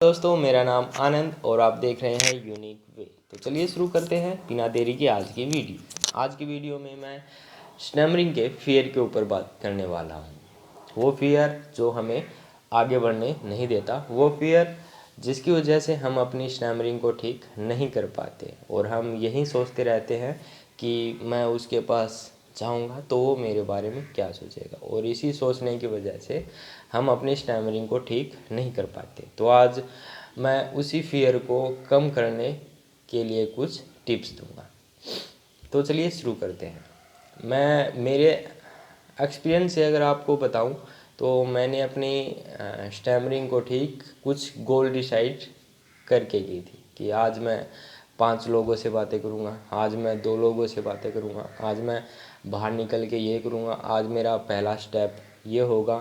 दोस्तों, मेरा नाम आनंद और आप देख रहे हैं यूनिक वे। तो चलिए शुरू करते हैं बिना देरी के आज की वीडियो। आज की वीडियो में मैं स्टैमरिंग के फियर के ऊपर बात करने वाला हूँ। वो फियर जो हमें आगे बढ़ने नहीं देता, वो फियर जिसकी वजह से हम अपनी स्टैमरिंग को ठीक नहीं कर पाते और हम यही सोचते रहते हैं कि मैं उसके पास जाऊंगा तो वो मेरे बारे में क्या सोचेगा, और इसी सोचने की वजह से हम अपनी स्टैमरिंग को ठीक नहीं कर पाते। तो आज मैं उसी फियर को कम करने के लिए कुछ टिप्स दूंगा। तो चलिए शुरू करते हैं। मैं मेरे एक्सपीरियंस से अगर आपको बताऊं तो मैंने अपनी स्टैमरिंग को ठीक कुछ गोल डिसाइड करके की थी कि आज मैं 5 लोगों से बातें करूँगा, आज मैं 2 लोगों से बातें करूँगा, आज मैं बाहर निकल के ये करूँगा, आज मेरा पहला स्टेप ये होगा,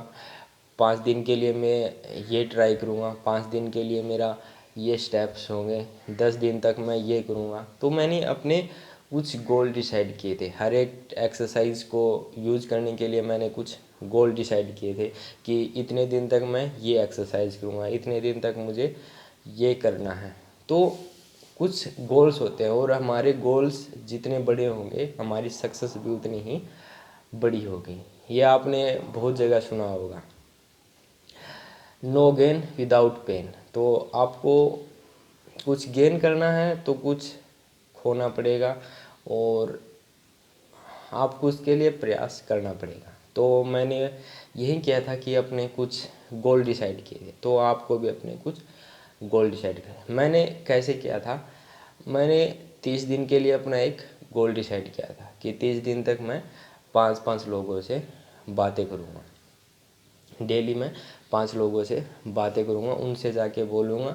5 दिन के लिए मैं ये ट्राई करूँगा, 5 दिन के लिए मेरा ये स्टेप्स होंगे, 10 दिन तक मैं ये करूँगा। तो मैंने अपने कुछ गोल डिसाइड किए थे। हर एक एक्सरसाइज को यूज़ करने के लिए मैंने कुछ गोल डिसाइड किए थे कि इतने दिन तक मैं ये एक्सरसाइज करूँगा, इतने दिन तक मुझे ये करना है। तो कुछ गोल्स होते हैं और हमारे गोल्स जितने बड़े होंगे हमारी सक्सेस भी उतनी ही बड़ी होगी। ये आपने बहुत जगह सुना होगा, नो गेन विदाउट पेन। तो आपको कुछ गेन करना है तो कुछ खोना पड़ेगा और आपको उसके लिए प्रयास करना पड़ेगा। तो मैंने यही किया था कि अपने कुछ गोल डिसाइड किए थे, तो आपको भी अपने कुछ गोल डिसाइड करें। मैंने कैसे किया था, मैंने 30 दिन के लिए अपना एक गोल डिसाइड किया था कि 30 दिन तक मैं 5-5 लोगों से बातें करूँगा। डेली मैं 5 लोगों से बातें करूँगा, उनसे जाके बोलूँगा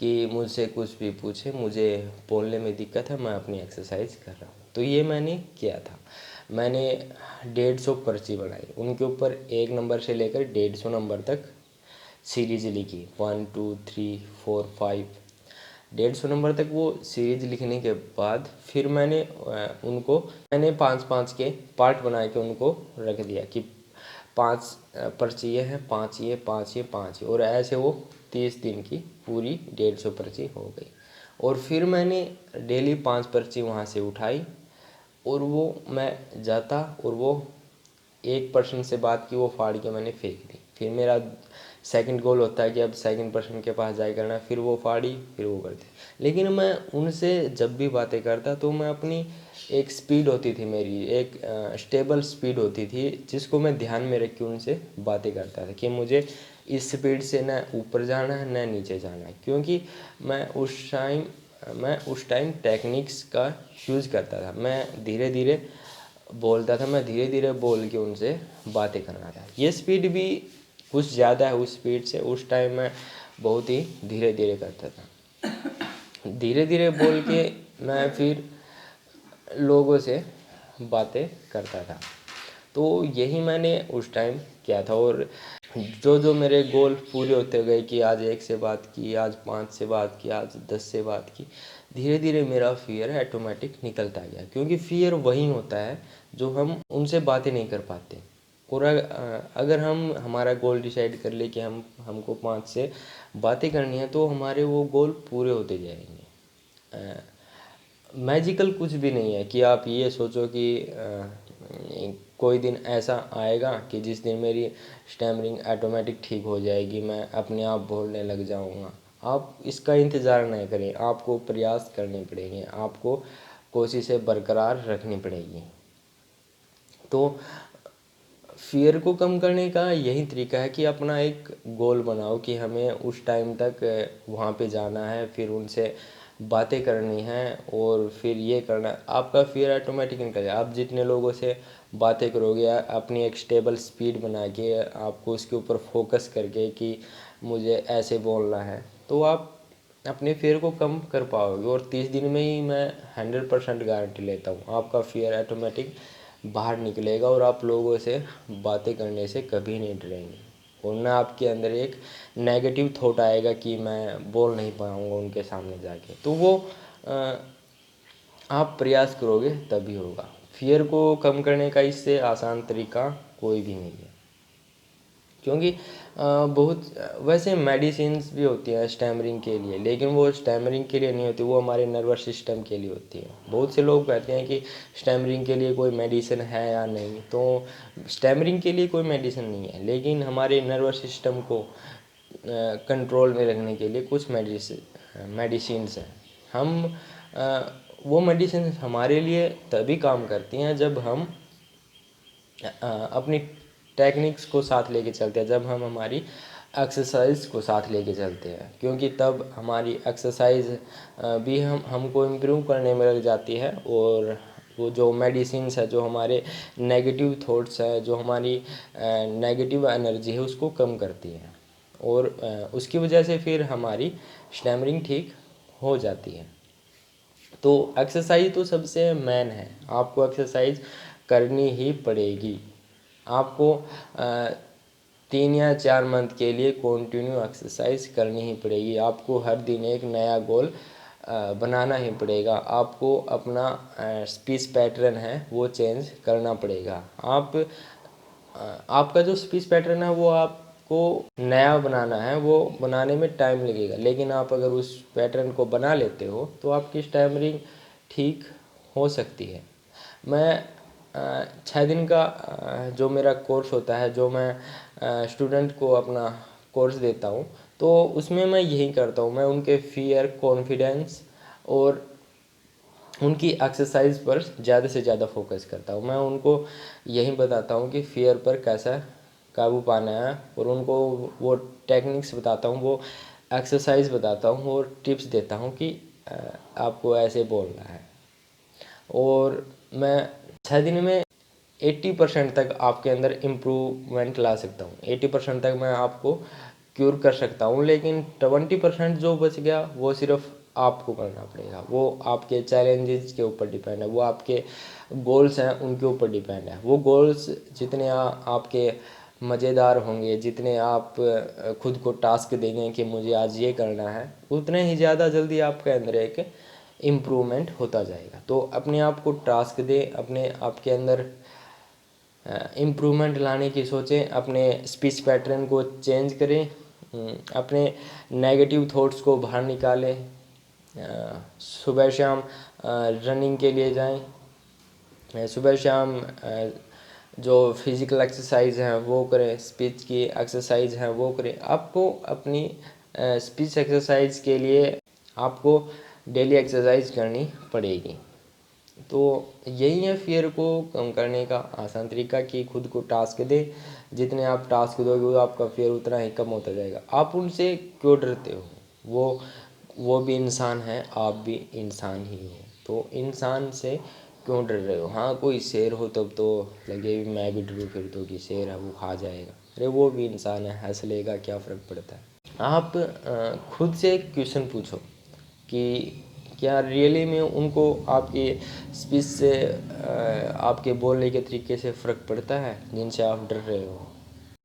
कि मुझसे कुछ भी पूछे, मुझे बोलने में दिक्कत है, मैं अपनी एक्सरसाइज कर रहा हूँ। तो ये मैंने किया था। मैंने 150 पर्ची बनाई, उनके ऊपर 1 नंबर से लेकर 150 नंबर तक सीरीज लिखी, 1 2 3 4 5, 150 नंबर तक वो सीरीज लिखने के बाद फिर मैंने उनको 5-5 के पार्ट बना के उनको रख दिया कि 5 पर्ची ये है, 5 ये, 5 ये, 5 ये, और ऐसे वो 30 दिन की पूरी 150 पर्ची हो गई। और फिर मैंने डेली 5 पर्ची वहाँ से उठाई और वो मैं जाता और वो 1% से बात की, वो फाड़ के मैंने फेंक दी। फिर मेरा सेकंड गोल होता है कि अब सेकंड पर्सन के पास जाए करना, फिर वो फाड़ी, फिर वो करते। लेकिन मैं उनसे जब भी बातें करता तो मैं अपनी एक स्पीड होती थी, मेरी एक स्टेबल स्पीड होती थी जिसको मैं ध्यान में रख के उनसे बातें करता था कि मुझे इस स्पीड से न ऊपर जाना है न नीचे जाना है, क्योंकि मैं उस टाइम टेक्निक्स का यूज़ करता था। मैं धीरे धीरे बोलता था, मैं धीरे धीरे बोल के उनसे बातें करना था। ये स्पीड भी कुछ ज़्यादा है उस स्पीड से, उस टाइम मैं बहुत ही धीरे धीरे करता था। धीरे धीरे बोल के मैं फिर लोगों से बातें करता था। तो यही मैंने उस टाइम किया था और जो जो मेरे गोल पूरे होते गए कि आज 1 से बात की, आज 5 से बात की, आज 10 से बात की, धीरे धीरे मेरा फियर ऑटोमेटिक निकलता गया। क्योंकि फियर वही होता है जो हम उनसे बातें नहीं कर पाते। और अगर हम हमारा गोल डिसाइड कर ले कि हमको 5 से बातें करनी है तो हमारे वो गोल पूरे होते जाएंगे। मैजिकल कुछ भी नहीं है कि आप ये सोचो कि कोई दिन ऐसा आएगा कि जिस दिन मेरी स्टैमरिंग ऑटोमेटिक ठीक हो जाएगी, मैं अपने आप बोलने लग जाऊंगा। आप इसका इंतज़ार नहीं करें, आपको प्रयास करने पड़ेंगे, आपको कोशिशें बरकरार रखनी पड़ेगी। तो फियर को कम करने का यही तरीका है कि अपना एक गोल बनाओ कि हमें उस टाइम तक वहाँ पे जाना है, फिर उनसे बातें करनी है और फिर ये करना है। आपका फियर ऑटोमेटिक निकल जाए। आप जितने लोगों से बातें करोगे, अपनी एक स्टेबल स्पीड बना के, आपको उसके ऊपर फोकस करके कि मुझे ऐसे बोलना है, तो आप अपने फियर को कम कर पाओगे। और 30 दिन में ही मैं 100% गारंटी लेता हूँ, आपका फियर ऑटोमेटिक बाहर निकलेगा और आप लोगों से बातें करने से कभी नहीं डरेंगे। और ना आपके अंदर एक नेगेटिव थॉट आएगा कि मैं बोल नहीं पाऊँगा उनके सामने जाके। तो वो आप प्रयास करोगे तभी होगा। फियर को कम करने का इससे आसान तरीका कोई भी नहीं है, क्योंकि बहुत वैसे मेडिसिन्स भी होती हैं स्टैमरिंग के लिए, लेकिन वो स्टैमरिंग के लिए नहीं होती, वो हमारे नर्वस सिस्टम के लिए होती है। बहुत से लोग कहते हैं कि स्टैमरिंग के लिए कोई मेडिसिन है या नहीं, तो स्टैमरिंग के लिए कोई मेडिसिन नहीं है, लेकिन हमारे नर्वस सिस्टम को कंट्रोल में रखने के लिए कुछ मेडिसिन्स हैं। हम वो मेडिसिन हमारे लिए तभी काम करती हैं जब हम अपनी टेक्निक्स को साथ लेके चलते हैं, जब हम हमारी एक्सरसाइज को साथ लेके चलते हैं, क्योंकि तब हमारी एक्सरसाइज भी हमको इम्प्रूव करने में लग जाती है, और वो जो मेडिसिन्स है, जो हमारे नेगेटिव थॉट्स है, जो हमारी नेगेटिव एनर्जी है, उसको कम करती है, और उसकी वजह से फिर हमारी स्टैमरिंग ठीक हो जाती है। तो एक्सरसाइज तो सबसे मेन है, आपको एक्सरसाइज करनी ही पड़ेगी। आपको 3 या 4 मंथ के लिए कंटिन्यू एक्सरसाइज करनी ही पड़ेगी। आपको हर दिन एक नया गोल बनाना ही पड़ेगा। आपको अपना स्पीच पैटर्न है वो चेंज करना पड़ेगा। आपका जो स्पीच पैटर्न है वो आपको नया बनाना है, वो बनाने में टाइम लगेगा, लेकिन आप अगर उस पैटर्न को बना लेते हो तो आपकी स्टैमरिंग ठीक हो सकती है। मैं 6 दिन का जो मेरा कोर्स होता है, जो मैं स्टूडेंट को अपना कोर्स देता हूँ, तो उसमें मैं यही करता हूँ। मैं उनके फियर, कॉन्फिडेंस और उनकी एक्सरसाइज पर ज़्यादा से ज़्यादा फोकस करता हूँ। मैं उनको यही बताता हूँ कि फियर पर कैसा काबू पाना है, और उनको वो टेक्निक्स बताता हूँ, वो एक्सरसाइज बताता हूँ, और टिप्स देता हूँ कि आपको ऐसे बोलना है। और मैं 6 दिन में 80% तक आपके अंदर इम्प्रूवमेंट ला सकता हूँ। 80% तक मैं आपको क्यूर कर सकता हूँ, लेकिन 20% जो बच गया वो सिर्फ आपको करना पड़ेगा। वो आपके चैलेंजेस के ऊपर डिपेंड है, वो आपके गोल्स हैं उनके ऊपर डिपेंड है। वो गोल्स जितने आपके मज़ेदार होंगे, जितने आप खुद को टास्क देंगे कि मुझे आज ये करना है, उतने ही ज़्यादा जल्दी आपके अंदर एक इम्प्रूवमेंट होता जाएगा। तो अपने आप को टास्क दें, अपने आपके अंदर इम्प्रूवमेंट लाने की सोचें, अपने स्पीच पैटर्न को चेंज करें, अपने नेगेटिव थॉट्स को बाहर निकालें, सुबह शाम रनिंग के लिए जाएं, सुबह शाम जो फिज़िकल एक्सरसाइज हैं वो करें, स्पीच की एक्सरसाइज हैं वो करें। आपको अपनी स्पीच एक्सरसाइज के लिए आपको डेली एक्सरसाइज करनी पड़ेगी। तो यही है फियर को कम करने का आसान तरीका, कि खुद को टास्क दे। जितने आप टास्क दोगे वो आपका फियर उतना ही कम होता जाएगा। आप उनसे क्यों डरते हो? वो भी इंसान है, आप भी इंसान ही हो, तो इंसान से क्यों डर रहे हो? हाँ, कोई शेर हो तब तो लगे भी मैं भी डरूँ फिर तो, कि शेर है वो खा जाएगा। अरे वो भी इंसान है, हंस लेगा, क्या फ़र्क पड़ता है। आप खुद से एक क्वेश्चन पूछो कि क्या रियली में उनको आपकी स्पीच से आपके बोलने के तरीके से फ़र्क पड़ता है जिनसे आप डर रहे हो?